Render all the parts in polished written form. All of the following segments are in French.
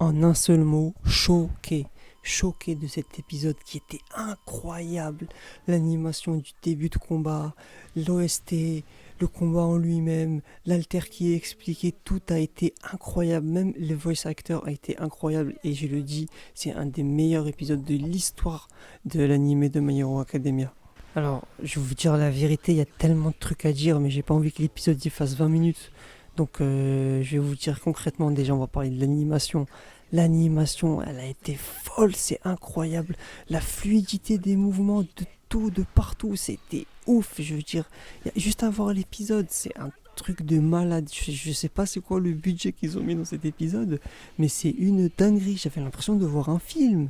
En un seul mot, choqué. Choqué de cet épisode qui était incroyable. L'animation du début de combat, l'OST, le combat en lui-même, l'alter qui est expliqué, tout a été incroyable. Même le voice actor a été incroyable. Et je le dis, c'est un des meilleurs épisodes de l'histoire de l'anime de My Hero Academia. Alors, je vais vous dire la vérité, il y a tellement de trucs à dire, mais j'ai pas envie que l'épisode y fasse 20 minutes. Donc, je vais vous dire concrètement, déjà, on va parler de l'animation. L'animation, elle a été folle, c'est incroyable. La fluidité des mouvements, de tout, de partout, c'était ouf. Je veux dire, juste à voir l'épisode, c'est un truc de malade. Je sais pas c'est quoi le budget qu'ils ont mis dans cet épisode, mais c'est une dinguerie. J'avais l'impression de voir un film.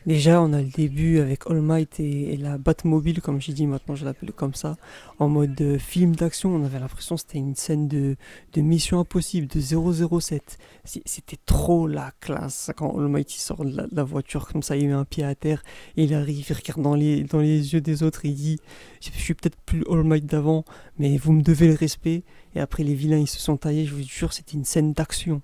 Déjà, on a le début avec All Might et la Batmobile, comme j'ai dit, maintenant je l'appelle comme ça, en mode film d'action. On avait l'impression que c'était une scène de Mission Impossible, de 007. C'était trop la classe. Quand All Might il sort de la voiture comme ça, il met un pied à terre, et il arrive, il regarde dans les yeux des autres, il dit je suis peut-être plus All Might d'avant, mais vous me devez le respect. Et après, les vilains ils se sont taillés, je vous jure, c'était une scène d'action.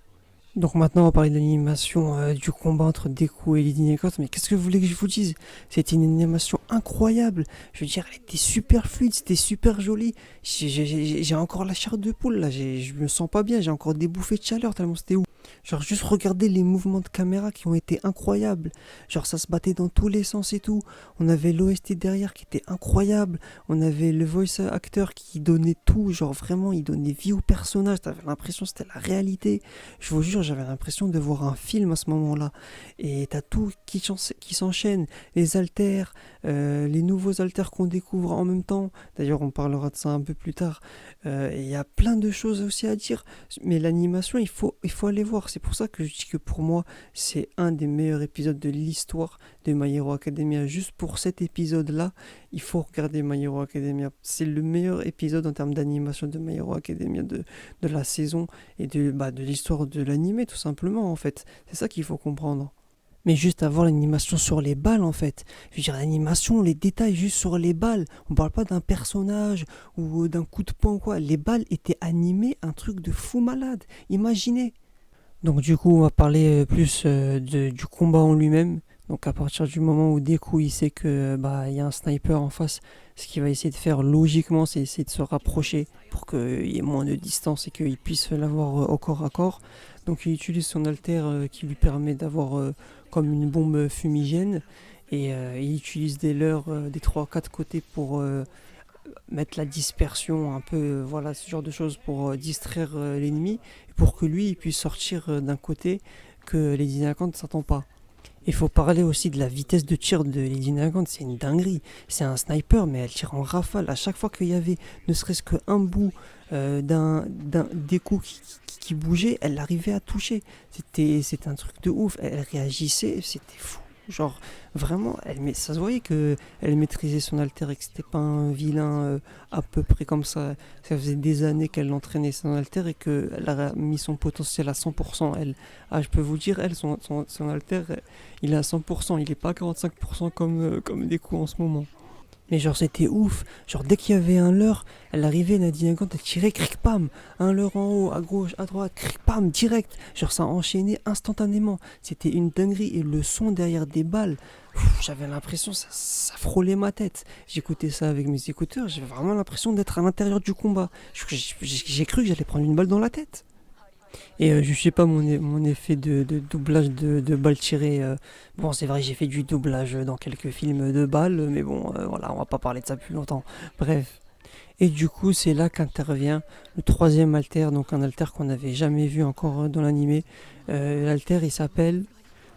Donc maintenant on va parler de l'animation du combat entre Deku et Lady Nagant, mais qu'est-ce que vous voulez que je vous dise? C'était une animation incroyable, je veux dire elle était super fluide, c'était super joli, j'ai encore la chair de poule là, je me sens pas bien, j'ai encore des bouffées de chaleur tellement c'était ouf. Genre juste regarder les mouvements de caméra qui ont été incroyables, genre ça se battait dans tous les sens et tout, on avait l'OST derrière qui était incroyable, on avait le voice acteur qui donnait tout, genre vraiment il donnait vie au personnage, t'avais l'impression que c'était la réalité. Je vous jure, j'avais l'impression de voir un film à ce moment-là. Et t'as tout qui s'enchaîne. Les haltères, les nouveaux haltères qu'on découvre en même temps. D'ailleurs, on parlera de ça un peu plus tard. Et il y a plein de choses aussi à dire. Mais l'animation, il faut aller voir. C'est pour ça que je dis que pour moi, c'est un des meilleurs épisodes de l'histoire de My Hero Academia. Juste pour cet épisode-là, il faut regarder My Hero Academia. C'est le meilleur épisode en termes d'animation de My Hero Academia de la saison et de l'histoire de l'animé tout simplement en fait. C'est ça qu'il faut comprendre. Mais juste avoir l'animation sur les balles en fait. Je veux dire l'animation, les détails juste sur les balles. On parle pas d'un personnage ou d'un coup de poing ou quoi. Les balles étaient animées, un truc de fou malade. Imaginez. Donc du coup on va parler plus du combat en lui-même. Donc à partir du moment où Deku il sait que il y a un sniper en face, ce qu'il va essayer de faire logiquement c'est essayer de se rapprocher pour qu'il y ait moins de distance et qu'il puisse l'avoir au corps à corps. Donc il utilise son alter qui lui permet d'avoir comme une bombe fumigène et il utilise des leurres des 3-4 côtés pour mettre la dispersion un peu, voilà ce genre de choses pour distraire l'ennemi et pour que lui il puisse sortir d'un côté que Lady Nagant ne s'attend pas. Il faut parler aussi de la vitesse de tir de Lady Nagant, c'est une dinguerie. C'est un sniper, mais elle tire en rafale. À chaque fois qu'il y avait ne serait-ce qu'un bout des coups qui bougeait, elle arrivait à toucher. C'était un truc de ouf. Elle réagissait, c'était fou. Genre, vraiment, ça se voyait que elle maîtrisait son alter et que c'était pas un vilain à peu près comme ça. Ça faisait des années qu'elle entraînait son alter et qu'elle a mis son potentiel à 100%. Je peux vous dire, son alter, il est à 100%, il est pas à 45% comme des coups en ce moment. Mais genre c'était ouf, genre dès qu'il y avait un leurre, elle arrivait, Nadine Agant, elle tirait, cric pam, un leurre en haut, à gauche, à droite, cric pam, direct, genre ça enchaînait instantanément, c'était une dinguerie et le son derrière des balles, j'avais l'impression, ça frôlait ma tête, j'écoutais ça avec mes écouteurs, j'avais vraiment l'impression d'être à l'intérieur du combat, j'ai cru que j'allais prendre une balle dans la tête. Et je sais pas mon effet de doublage de balles tirées. Bon, c'est vrai, j'ai fait du doublage dans quelques films de balles, mais bon, voilà, on va pas parler de ça plus longtemps. Bref. Et du coup, c'est là qu'intervient le troisième alter, donc un alter qu'on n'avait jamais vu encore dans l'animé. L'alter, il s'appelle.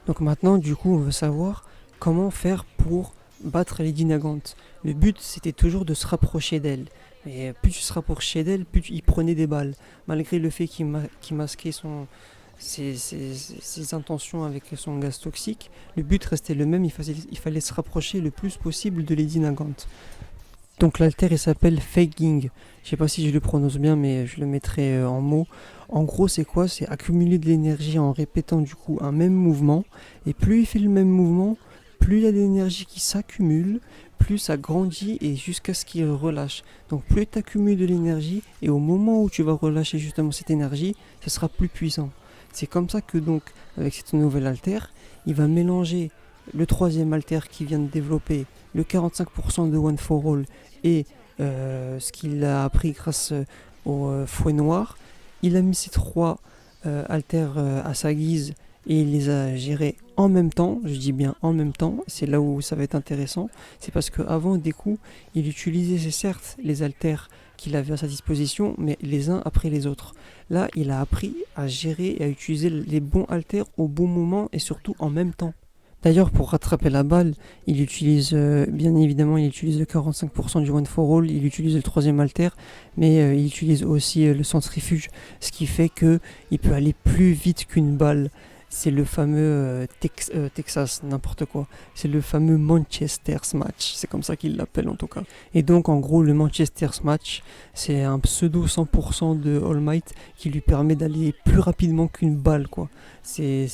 Donc maintenant, du coup, on veut savoir comment faire pour battre Lady Nagant. Le but, c'était toujours de se rapprocher d'elle. Mais plus tu se rapprochais d'elle, plus il prenait des balles. Malgré le fait qu'il masquait ses intentions avec son gaz toxique, le but restait le même, il fallait se rapprocher le plus possible de Lady Nagant. Donc l'alter il s'appelle Faking. Je sais pas si je le prononce bien mais je le mettrai en mots. En gros c'est quoi? C'est accumuler de l'énergie en répétant du coup un même mouvement. Et plus il fait le même mouvement, plus il y a de l'énergie qui s'accumule, plus ça grandit et jusqu'à ce qu'il relâche. Donc plus tu accumules de l'énergie et au moment où tu vas relâcher justement cette énergie, ce sera plus puissant. C'est comme ça que donc, avec cette nouvelle alter, il va mélanger le troisième alter qu'il vient de développer, le 45% de One for All et ce qu'il a appris grâce au fouet noir. Il a mis ces trois alters à sa guise et il les a gérés en même temps, je dis bien en même temps, c'est là où ça va être intéressant, c'est parce qu'avant des coups, il utilisait certes les haltères qu'il avait à sa disposition, mais les uns après les autres. Là, il a appris à gérer et à utiliser les bons haltères au bon moment et surtout en même temps. D'ailleurs, pour rattraper la balle, il utilise, bien évidemment, il utilise le 45% du One for All, il utilise le troisième halter, mais il utilise aussi le centrifuge, ce qui fait qu'il peut aller plus vite qu'une balle. C'est le fameux Texas, n'importe quoi. C'est le fameux Manchester Smash, c'est comme ça qu'il l'appelle en tout cas. Et donc en gros le Manchester Smash, c'est un pseudo 100% de All Might qui lui permet d'aller plus rapidement qu'une balle quoi. C'est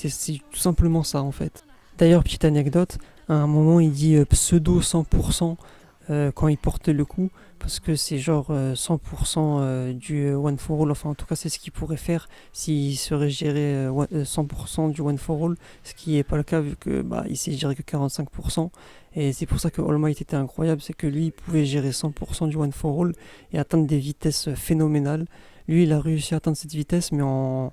tout simplement ça en fait. D'ailleurs petite anecdote, à un moment il dit pseudo 100% quand il porte le coup, parce que c'est genre 100% du One for All, enfin en tout cas c'est ce qu'il pourrait faire s'il serait géré 100% du One for All, ce qui n'est pas le cas vu que il sait gérer que 45%, et c'est pour ça que All Might était incroyable, c'est que lui il pouvait gérer 100% du One for All et atteindre des vitesses phénoménales. Lui il a réussi à atteindre cette vitesse mais en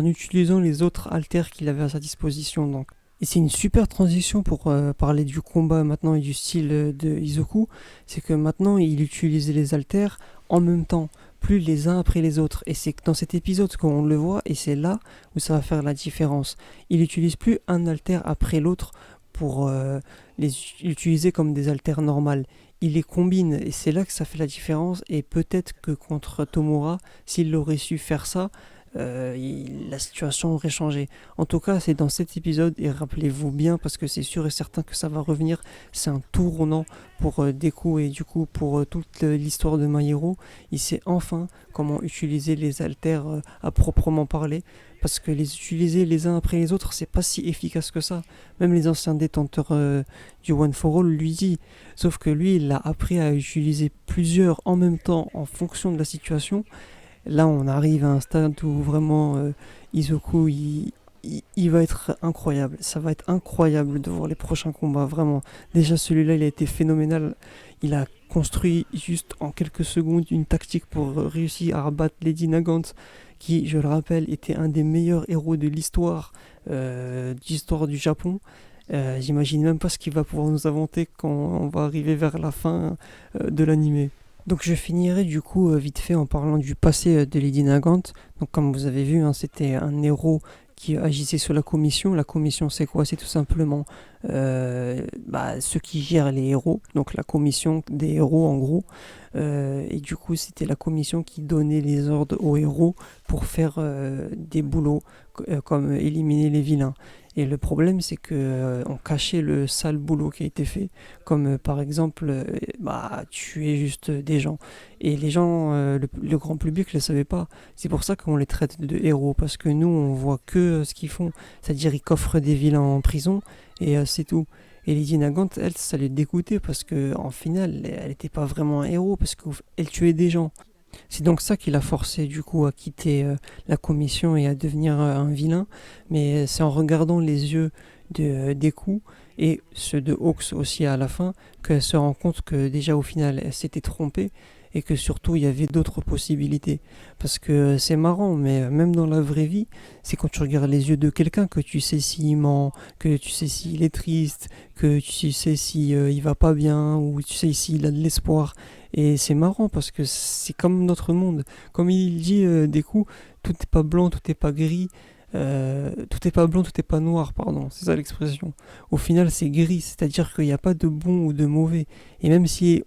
utilisant les autres haltères qu'il avait à sa disposition donc. Et c'est une super transition pour parler du combat maintenant et du style de Isoku. C'est que maintenant il utilise les haltères en même temps, plus les uns après les autres. Et c'est dans cet épisode qu'on le voit et c'est là où ça va faire la différence. Il n'utilise plus un halter après l'autre pour les utiliser comme des haltères normales. Il les combine et c'est là que ça fait la différence. Et peut-être que contre Tomura, s'il aurait su faire ça, la situation aurait changé. En tout cas, c'est dans cet épisode, et rappelez-vous bien, parce que c'est sûr et certain que ça va revenir, c'est un tournant pour Deku et du coup pour toute l'histoire de My Hero. Il sait enfin comment utiliser les haltères à proprement parler, parce que les utiliser les uns après les autres, c'est pas si efficace que ça. Même les anciens détenteurs du One for All lui disent, sauf que lui, il a appris à utiliser plusieurs en même temps en fonction de la situation. Là, on arrive à un stade où vraiment Isoku, il va être incroyable. Ça va être incroyable de voir les prochains combats, vraiment. Déjà, celui-là, il a été phénoménal. Il a construit juste en quelques secondes une tactique pour réussir à abattre Lady Nagant, qui, je le rappelle, était un des meilleurs héros de l'histoire du Japon. J'imagine même pas ce qu'il va pouvoir nous inventer quand on va arriver vers la fin de l'anime. Donc je finirai du coup vite fait en parlant du passé de Lady Nagant. Donc comme vous avez vu, c'était un héros qui agissait sur la commission. La commission c'est quoi? C'est tout simplement ceux qui gèrent les héros, donc la commission des héros en gros. Et du coup c'était la commission qui donnait les ordres aux héros pour faire des boulots comme éliminer les vilains. Et le problème, c'est que on cachait le sale boulot qui a été fait, comme par exemple, tuer juste des gens. Et les gens, le grand public ne le savait pas. C'est pour ça qu'on les traite de héros, parce que nous, on voit que ce qu'ils font, c'est-à-dire ils coffrent des vilains en prison et c'est tout. Et Lady Nagant, elle, ça lui dégoûtait parce que en final, elle n'était pas vraiment un héros parce qu'elle tuait des gens. C'est donc ça qui l'a forcé du coup à quitter la commission et à devenir un vilain. Mais c'est en regardant les yeux de Deku et ceux de Hawks aussi à la fin qu'elle se rend compte que déjà au final elle s'était trompée et que surtout il y avait d'autres possibilités. Parce que c'est marrant, mais même dans la vraie vie, c'est quand tu regardes les yeux de quelqu'un que tu sais s'il ment, que tu sais s'il est triste, que tu sais s'il il va pas bien, ou tu sais s'il a de l'espoir. Et c'est marrant parce que c'est comme notre monde. Comme il dit des coups, tout n'est pas blanc, tout n'est pas gris. Tout n'est pas blanc, tout n'est pas noir, pardon, c'est ça l'expression. Au final, c'est gris, c'est-à-dire qu'il n'y a pas de bon ou de mauvais. Et même si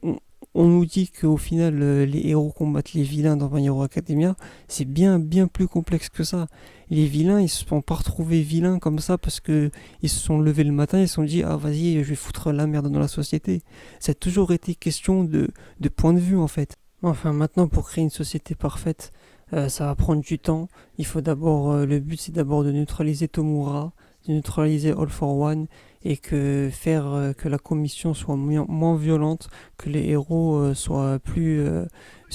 on nous dit qu'au final, les héros combattent les vilains dans My Hero Academia, c'est bien, bien plus complexe que ça. Les vilains, ils se sont pas retrouvés vilains comme ça parce que ils se sont levés le matin et se sont dit ah vas-y, je vais foutre la merde dans la société. Ça a toujours été question de point de vue en fait. Enfin, maintenant, pour créer une société parfaite, ça va prendre du temps. Il faut d'abord, le but c'est d'abord de neutraliser Tomura, de neutraliser All for One et que faire que la commission soit moins violente, que les héros soient plus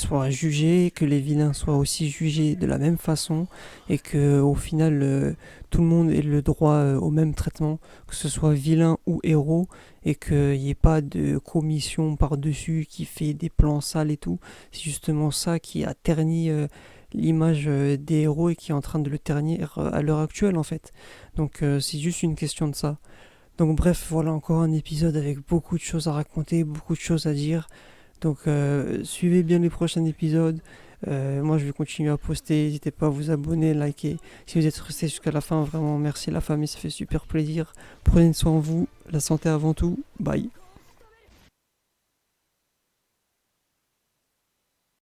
soient jugés, que les vilains soient aussi jugés de la même façon, et que au final tout le monde ait le droit au même traitement, que ce soit vilain ou héros, et qu'il n'y ait pas de commission par-dessus qui fait des plans sales et tout. C'est justement ça qui a terni l'image des héros et qui est en train de le ternir à l'heure actuelle en fait. Donc c'est juste une question de ça. Donc bref, voilà encore un épisode avec beaucoup de choses à raconter, beaucoup de choses à dire. Donc suivez bien les prochains épisodes. Moi je vais continuer à poster, n'hésitez pas à vous abonner, liker. Si vous êtes resté jusqu'à la fin, vraiment merci la famille, ça fait super plaisir. Prenez soin de vous, la santé avant tout. Bye.